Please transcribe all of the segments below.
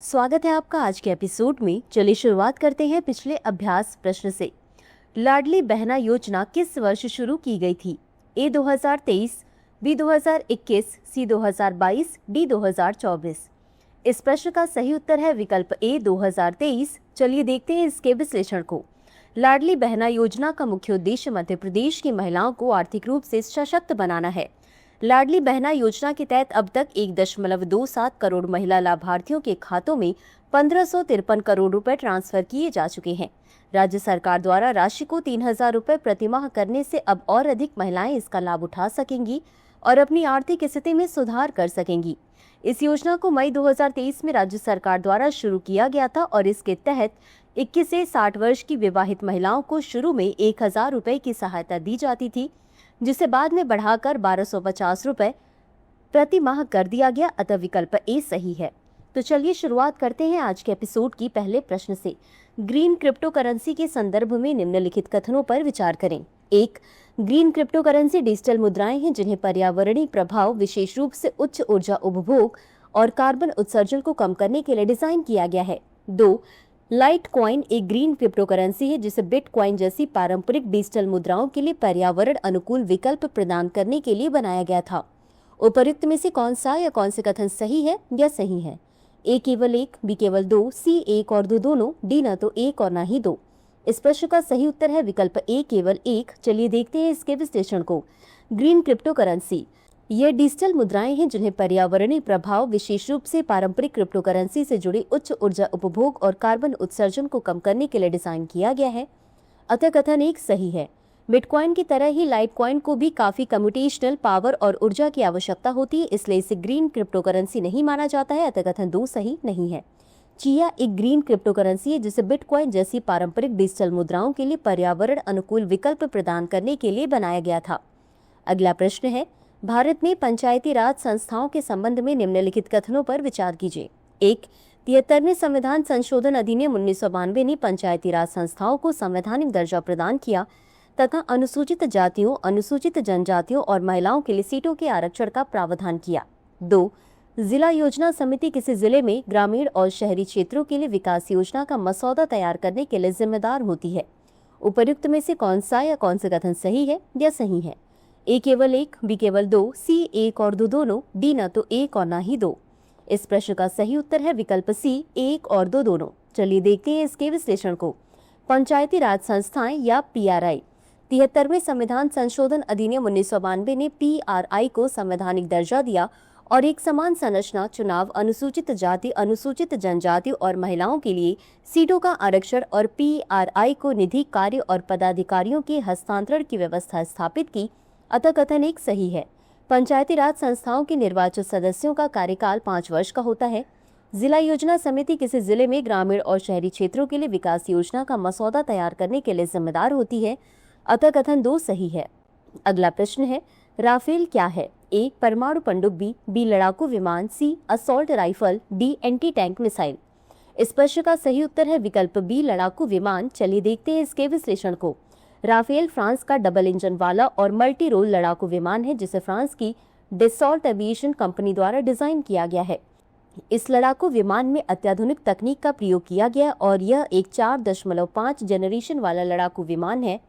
स्वागत है आपका आज के एपिसोड में। चलिए शुरुआत करते हैं पिछले अभ्यास प्रश्न से। लाडली बहना योजना किस वर्ष शुरू की गई थी? ए 2023, बी 2021, सी 2022, डी 2024। इस प्रश्न का सही उत्तर है विकल्प ए 2023। चलिए देखते हैं इसके विश्लेषण को। लाडली बहना योजना का मुख्य उद्देश्य मध्य प्रदेश की महिलाओं को आर्थिक रूप से सशक्त बनाना है। लाडली बहना योजना के तहत अब तक 1.27 करोड़ महिला लाभार्थियों के खातों में 1553 करोड़ रुपए ट्रांसफर किए जा चुके हैं। राज्य सरकार द्वारा राशि को 3000 रुपए प्रतिमाह करने से अब और अधिक महिलाएं इसका लाभ उठा सकेंगी और अपनी आर्थिक स्थिति में सुधार कर सकेंगी। इस योजना को मई 2023 में राज्य सरकार द्वारा शुरू किया गया था और इसके तहत 21 से 60 वर्ष की विवाहित महिलाओं को शुरू में 1000 रुपए की सहायता दी जाती थी, जिसे बाद में बढ़ाकर 1250 रुपए प्रति माह कर दिया गया। अतः विकल्प ए सही है। तो चलिए शुरुआत करते हैं आज के एपिसोड की पहले प्रश्न से। ग्रीन क्रिप्टो करेंसी के संदर्भ में निम्नलिखित कथनों पर विचार करें। 1. ग्रीन क्रिप्टो करेंसी डिजिटल मुद्राएं हैं जिन्हें पर्यावरणीय प्रभाव, विशेष रूप से उच्च ऊर्जा उपभोग और कार्बन उत्सर्जन को कम करने के लिए डिजाइन किया गया है। 2. लाइट कॉइन एक ग्रीन क्रिप्टो करेंसी है जिसे बिटकॉइन जैसी पारंपरिक डिजिटल मुद्राओं के लिए पर्यावरण अनुकूल विकल्प प्रदान करने के लिए बनाया गया था। उपर्युक्त में से कौन सा या कौन से कथन सही है या सही है? ए केवल 1, बी केवल 2, सी 1 और 2 दोनों, डी न तो 1 और न ही 2। इस प्रश्न का सही उत्तर है विकल्प ए केवल 1। चलिए देखते हैं इसके विश्लेषण को। ग्रीन क्रिप्टो करेंसी ये डिजिटल मुद्राएं हैं जिन्हें पर्यावरणीय प्रभाव, विशेष रूप से पारंपरिक क्रिप्टो करेंसी से जुड़ी उच्च ऊर्जा उपभोग और कार्बन उत्सर्जन को कम करने के लिए डिजाइन किया गया है। अतः कथन 1 सही है। बिटकॉइन की तरह ही लाइट कॉइन को भी काफी कम्प्यूटेशनल पावर और ऊर्जा की आवश्यकता होती है, इसलिए इसे ग्रीन क्रिप्टो करेंसी नहीं माना जाता है। अतः कथन 2 सही नहीं है। चिया एक ग्रीन क्रिप्टो करेंसी है जिसे बिटकॉइन जैसी पारंपरिक डिजिटल मुद्राओं के लिए पर्यावरण अनुकूल विकल्प प्रदान करने के लिए बनाया गया था। अगला प्रश्न है, भारत में पंचायती राज संस्थाओं के संबंध में निम्नलिखित कथनों पर विचार कीजिए। 1. 73वें संविधान संशोधन अधिनियम 1992 ने पंचायती राज संस्थाओं को संवैधानिक दर्जा प्रदान किया तथा अनुसूचित जातियों, अनुसूचित जनजातियों और महिलाओं के लिए सीटों के आरक्षण का प्रावधान किया। 2. जिला योजना समिति किसी जिले में ग्रामीण और शहरी क्षेत्रों के लिए विकास योजना का मसौदा तैयार करने के लिए जिम्मेदार होती है। उपर्युक्त में से कौन सा या कौन से कथन सही है या सही है? ए केवल 1, बी केवल 2, सी 1 और 2 दोनों, डी न तो 1 और न ही 2। इस प्रश्न का सही उत्तर है विकल्प सी 1 और 2 दोनों। चलिए देखते हैं इसके विश्लेषण को। पंचायती राज संस्थाएं या पीआरआई। 73वें संविधान संशोधन अधिनियम 1992 ने पीआरआई को संवैधानिक दर्जा दिया और एक समान संरचना, चुनाव, अनुसूचित जाति, अनुसूचित जनजाति और महिलाओं के लिए सीटों का आरक्षण और पीआरआई को निधि, कार्य और पदाधिकारियों के हस्तांतरण की व्यवस्था स्थापित की। अतः कथन 1 सही है। पंचायती राज संस्थाओं के निर्वाचित सदस्यों का कार्यकाल 5 वर्ष का होता है। जिला योजना समिति किसी जिले में ग्रामीण और शहरी क्षेत्रों के लिए विकास योजना का मसौदा तैयार करने के लिए जिम्मेदार होती है। अतः कथन 2 सही है। अगला प्रश्न है, राफेल क्या है? ए परमाणु पनडुब्बी, बी लड़ाकू विमान, C assault rifle, D anti tank missile. इस प्रश्न का सही उत्तर है विकल्प बी लड़ाकू विमान। चलिए देखते हैं इसके विश्लेषण को। राफेल फ्रांस का डबल इंजन वाला और मल्टी रोल लड़ाकू विमान है जिसे फ्रांस की डेसॉल्ट एविएशन कंपनी द्वारा डिजाइन किया गया है। इस लड़ाकू विमान में अत्याधुनिक तकनीक का प्रयोग किया गया और यह एक 4.5 जनरेशन वाला लड़ाकू विमान है।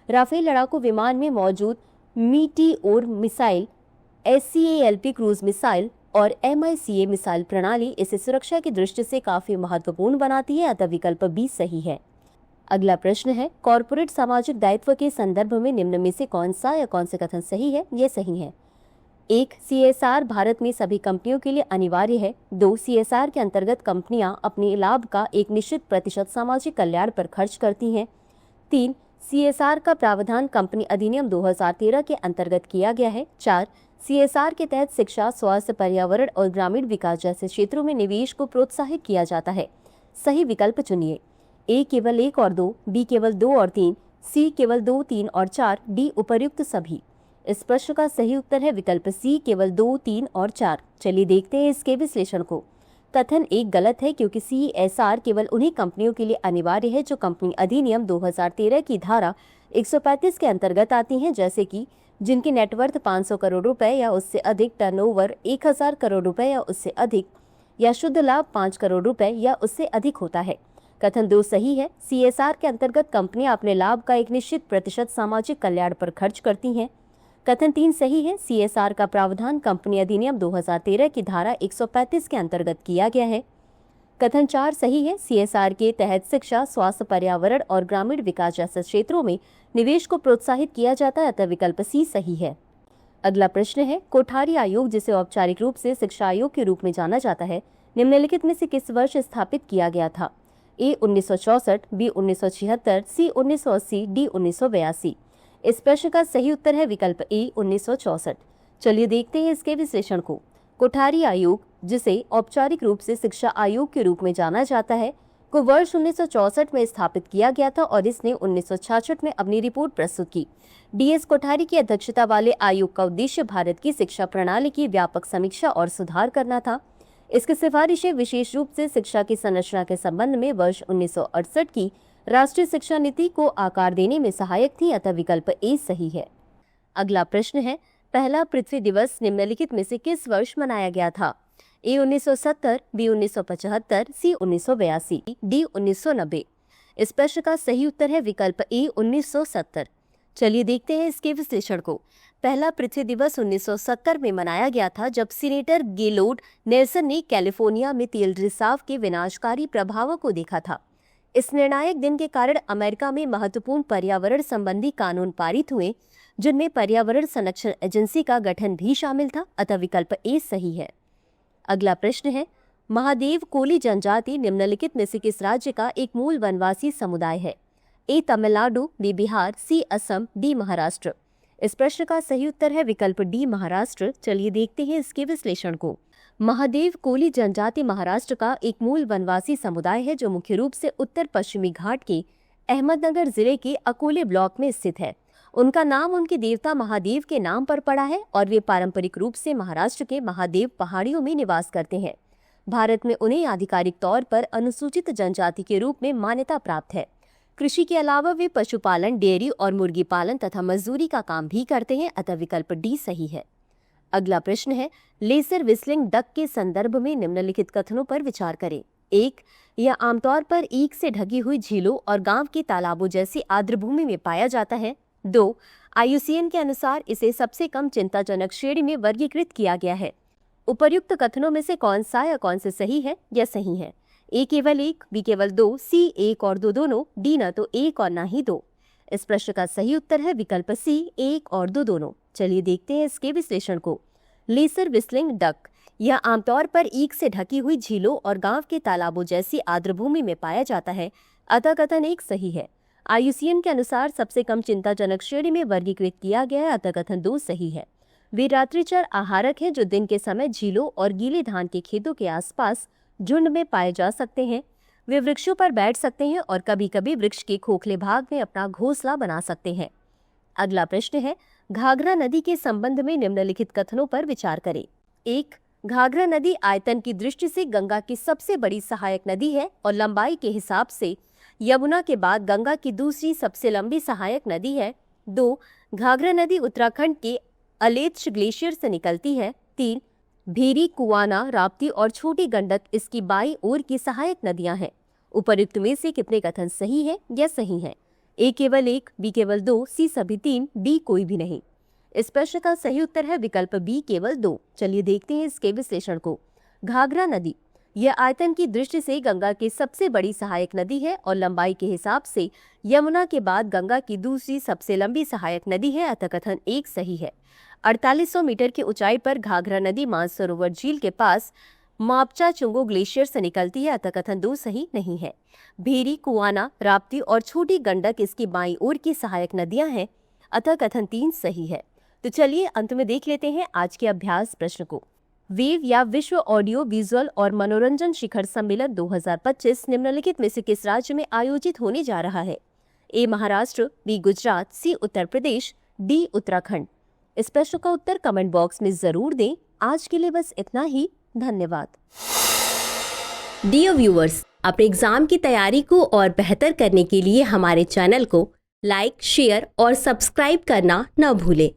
राफेल लड़ाकू विमान में मौजूद मीटिओर मिसाइल, SCALP क्रूज मिसाइल और MICA मिसाइल प्रणाली इसे सुरक्षा की दृष्टि से काफी महत्वपूर्ण बनाती है। अतः विकल्प बी सही है। अगला प्रश्न है, कॉर्पोरेट सामाजिक दायित्व के संदर्भ में निम्न में से कौन सा या कौन से कथन सही है ये सही है? 1. CSR भारत में सभी कंपनियों के लिए अनिवार्य है। 2. CSR के अंतर्गत कंपनियां अपने लाभ का एक निश्चित प्रतिशत सामाजिक कल्याण पर खर्च करती हैं। 3. CSR का प्रावधान कंपनी अधिनियम 2013 के अंतर्गत किया गया है। 4. CSR के तहत शिक्षा, स्वास्थ्य, पर्यावरण और ग्रामीण विकास जैसे क्षेत्रों में निवेश को प्रोत्साहित किया जाता है। सही विकल्प चुनिए। ए केवल 1 और 2, बी केवल 2 और 3, सी केवल 2, 3 और 4, डी उपर्युक्त सभी। इस प्रश्न का सही उत्तर है विकल्प सी केवल 2, 3 और 4। चलिए देखते हैं इसके विश्लेषण को। कथन 1 गलत है क्योंकि CSR केवल उन्हीं कंपनियों के लिए अनिवार्य है जो कंपनी अधिनियम 2013 की धारा 135 के अंतर्गत आती हैं, जैसे कि जिनकी नेटवर्थ 500 करोड़ रुपए या उससे अधिक, टर्नओवर 1000 करोड़ रुपए या उससे अधिक, या शुद्ध लाभ 5 करोड़ रुपए या उससे अधिक होता है। कथन 2 सही है। CSR के अंतर्गत कंपनियां अपने लाभ का एक निश्चित प्रतिशत सामाजिक कल्याण पर खर्च करती हैं। कथन 3 सही है। CSR का प्रावधान कंपनी अधिनियम 2013 की धारा 135 के अंतर्गत किया गया है। कथन 4 सही है। CSR के तहत शिक्षा, स्वास्थ्य, पर्यावरण और ग्रामीण विकास जैसे क्षेत्रों में निवेश को प्रोत्साहित किया जाता है, अतः विकल्प सी सही है। अगला प्रश्न है, कोठारी आयोग जिसे औपचारिक रूप से शिक्षा आयोग के रूप में जाना जाता है, निम्नलिखित में से किस वर्ष स्थापित किया गया था? A 1964, B 1976, C 1980, D 1982। इस प्रश्न का सही उत्तर है विकल्प A 1964। चलिए देखते हैं इसके विश्लेषण को। कोठारी आयोग जिसे औपचारिक रूप से शिक्षा आयोग के रूप में जाना जाता है को वर्ष 1964 में स्थापित किया गया था और इसने 1966 में अपनी रिपोर्ट प्रस्तुत की। DS कोठारी की अध्यक्षता वाले आयोग का उद्देश्य भारत की शिक्षा प्रणाली की व्यापक समीक्षा और सुधार करना था। इसकी सिफारिशें विशेष रूप से शिक्षा की संरचना के संबंध में वर्ष 1968 की राष्ट्रीय शिक्षा नीति को आकार देने में सहायक थी, अतः विकल्प ए सही है। अगला प्रश्न है, पहला पृथ्वी दिवस निम्नलिखित में से किस वर्ष मनाया गया था? A 1970, B 1975, C 1982, D 1990। इस प्रश्न का सही उत्तर है विकल्प A 1970। चलिए देखते हैं इसके विश्लेषण को। पहला पृथ्वी दिवस 1970 में मनाया गया था जब सीनेटर गेलोड नेल्सन ने कैलिफोर्निया में तेल रिसाव के विनाशकारी प्रभावों को देखा था। इस निर्णायक दिन के कारण अमेरिका में महत्वपूर्ण पर्यावरण संबंधी कानून पारित हुए, जिनमें पर्यावरण संरक्षण एजेंसी का गठन भी शामिल था, अतः विकल्प ए सही है। अगला प्रश्न है, महादेव कोली जनजाति निम्नलिखित में से किस राज्य का एक मूल वनवासी समुदाय है? ए तमिलनाडु, बी बिहार, सी असम, डी महाराष्ट्र। इस प्रश्न का सही उत्तर है विकल्प डी महाराष्ट्र। चलिए देखते हैं इसके विश्लेषण को। महादेव कोली जनजाति महाराष्ट्र का एक मूल वनवासी समुदाय है जो मुख्य रूप से उत्तर पश्चिमी घाट के अहमदनगर जिले के अकोले ब्लॉक में स्थित है। उनका नाम उनके देवता महादेव के नाम पर पड़ा है और वे पारंपरिक रूप से महाराष्ट्र के महादेव पहाड़ियों में निवास करते हैं। भारत में उन्हें आधिकारिक तौर पर अनुसूचित जनजाति के रूप में मान्यता प्राप्त है। कृषि के अलावा वे पशुपालन, डेयरी और मुर्गी पालन तथा मजदूरी का काम भी करते हैं, अतः विकल्प डी सही है। अगला प्रश्न है, लेजर व्हिस्लिंग डक के संदर्भ में निम्नलिखित कथनों पर विचार करें। 1. यह आमतौर पर ईख से ढकी हुई झीलों और गांव के तालाबों जैसी आर्द्रभूमि में पाया जाता है। 2. IUCN के अनुसार इसे सबसे कम चिंताजनक श्रेणी में वर्गीकृत किया गया है। उपर्युक्त कथनों में से कौन सा या कौन से सही है या सही है? ए केवल 1, बी केवल 2, सी 1 और 2 दोनों, डी न तो 1 और न ही 2। इस प्रश्न का सही उत्तर है विकल्प सी 1 और 2 दोनों। चलिए देखते हैं इसके विश्लेषण को। लेजर व्हिस्लिंग डक यह आमतौर पर ईख से ढकी हुई झीलों और गांव के तालाबों जैसी आर्द्रभूमि में पाया जाता है, अतः कथन 1 सही है। IUCN के अनुसार सबसे कम चिंताजनक श्रेणी में वर्गीकृत किया गया है, अतः कथन 2 सही है। वे रात्रिचर आहारक हैं जो दिन के समय झीलों और गीले धान के खेतों के आसपास झुंड में पाए जा सकते हैं। वे वृक्षों पर बैठ सकते हैं और कभी कभी वृक्ष के खोखले भाग में अपना घोंसला बना सकते हैं। अगला प्रश्न है, घाघरा नदी के संबंध में निम्नलिखित कथनों पर विचार करें। 1. घाघरा नदी आयतन की दृष्टि से गंगा की सबसे बड़ी सहायक नदी है और लंबाई के हिसाब से यमुना के बाद गंगा की दूसरी सबसे लंबी सहायक नदी है। 2. घाघरा नदी उत्तराखंड के अलेच्छ ग्लेशियर से निकलती है। 3. भेरी, कुआना, राप्ती और छोटी गंडक इसकी बाईं ओर की सहायक नदियां हैं। उपर्युक्त में से कितने कथन सही है या सही है? ए केवल 1, बी केवल 2, सी सभी 3, डी कोई भी नहीं। इस प्रश्न का सही उत्तर है विकल्प बी केवल 2। चलिए देखते हैं इसके विश्लेषण को। घाघरा नदी यह आयतन की दृष्टि से गंगा की सबसे बड़ी सहायक नदी है और लंबाई के हिसाब से यमुना के बाद गंगा की दूसरी सबसे लंबी सहायक नदी है, अतः कथन 1 सही है। 4800 मीटर की ऊंचाई पर घाघरा नदी मानसरोवर झील के पास मापचा चुंगो ग्लेशियर से निकलती है, अतः कथन 2 सही नहीं है। भेरी, कुआना, राप्ती और छोटी गंडक इसकी बाईं ओर की सहायक नदियां हैं, अतः कथन 3 सही है। तो चलिए अंत में देख लेते हैं आज के अभ्यास प्रश्न को। वेव या विश्व ऑडियो विजुअल और मनोरंजन शिखर सम्मेलन 2025 निम्नलिखित में से किस राज्य में आयोजित होने जा रहा है? ए महाराष्ट्र, बी गुजरात, सी उत्तर प्रदेश, डी उत्तराखंड। इस प्रश्न का उत्तर कमेंट बॉक्स में जरूर दें। आज के लिए बस इतना ही। धन्यवाद। डियर व्यूअर्स, अपने एग्जाम की तैयारी को और बेहतर करने के लिए हमारे चैनल को लाइक, शेयर और सब्सक्राइब करना न भूलें।